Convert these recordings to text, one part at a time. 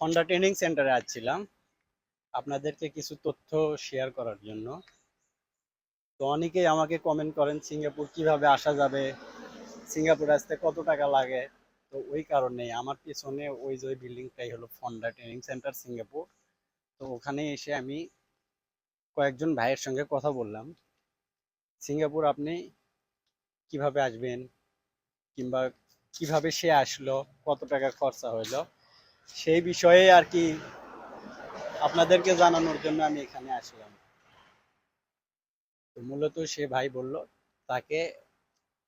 Honda training সেন্টারে আসছিলাম আপনাদেরকে কিছু তথ্য শেয়ার করার জন্য। তো অনেকেই আমাকে কমেন্ট করেন সিঙ্গাপুর কিভাবে আসা যাবে, সিঙ্গাপুর আসতে কত টাকা লাগে। তো ওই কারণে আমার পিছনে ওই যে বিল্ডিংটাই হলো হন্ডা ট্রেনিং সেন্টার সিঙ্গাপুর। তো ওখানে এসে আমি কয়েকজন ভাইয়ের সঙ্গে কথা বললাম, সিঙ্গাপুর আপনি কিভাবে আসবেন, কিংবা কিভাবে সে আসলো, কত টাকা খরচা হইলো, সেই বিষয়ে আর কি আপনাদেরকে জানানোর জন্য আমি এখানে আসলাম। তো মূলত সে ভাই বলল তাকে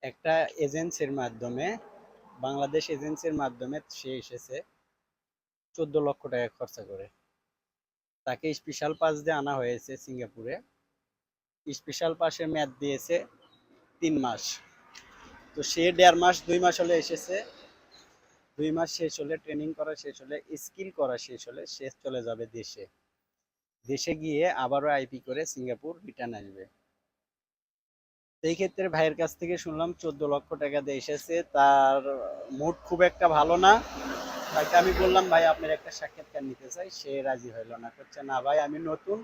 একটা এজেন্সির মাধ্যমে, বাংলাদেশ এজেন্সির মাধ্যমে সে এসেছে 14 লক্ষ টাকা খরচা করে। তাকে স্পেশাল পাস দিয়ে আনা হয়েছে সিঙ্গাপুরে। স্পেশাল পাসের মেয়াদ দিয়েছে 3 মাস। তো সে 1.5 মাস 2 মাস হলে এসেছে। 2 মাস শেষ হলে, ট্রেনিং করা শেষ হলে, স্কিল করা শেষ হলে সে চলে যাবে দেশে। দেশে গিয়ে আবারও আইপি করে সিঙ্গাপুর রিটার্ন আসবে। সেই ক্ষেত্রে ভাইয়ের কাছ থেকে শুনলাম 14 লক্ষ টাকা দিয়ে এসেছে, তার মুড খুব একটা ভালো না। তাকে আমি বললাম ভাই আপনার একটা সাক্ষাৎকার নিতে চাই, সে রাজি হইল না, করছে না ভাই আমি নতুন,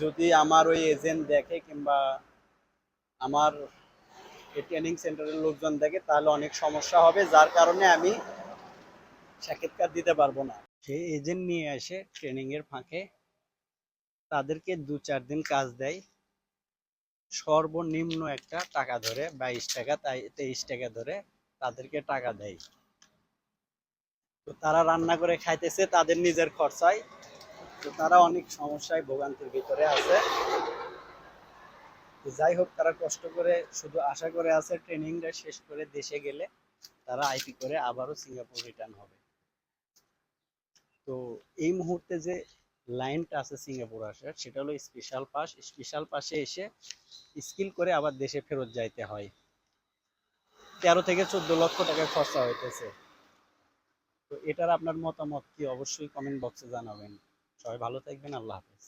যদি আমার ওই এজেন্ট দেখে কিংবা আমার এই ট্রেনিং সেন্টারের লোকজন দেখে তাহলে অনেক সমস্যা হবে, যার কারণে আমি সাক্ষাৎকার দিতে পারবো না। সে এজেন্ট নিয়ে আসে ট্রেনিং এর ফাঁকে, তাদেরকে 2-4 দিন কাজ দেয়, সর্বনিম্ন একটা টাকা ধরে 22 টাকা, তাই 23 টাকা ধরে তাদেরকে টাকা দেয়। তো তারা রান্না করে খাইতেছে তাদের নিজের খরচায়। তো তারা অনেক সমস্যায় ভোগান্তির ভিতরে আছে। যাই হোক, তারা কষ্ট করে শুধু আশা করে আছে ট্রেনিংটা শেষ করে দেশে গেলে তারা আইপি করে আবারও সিঙ্গাপুর রিটার্ন হবে। তো এই মুহূর্তে যে লাইনটা আছে সিঙ্গাপুর আসার, সেটা হলো স্পেশাল পাস। স্পেশাল পাসে এসে স্কিল করে আবার দেশে ফেরত যাইতে হয়। 13 থেকে 14 লক্ষ টাকা খরচা হইতেছে। তো এটার আপনার মতামত কি, অবশ্যই কমেন্ট বক্সে জানাবেন। সবাই ভালো থাকবেন, আল্লাহ হাফেজ।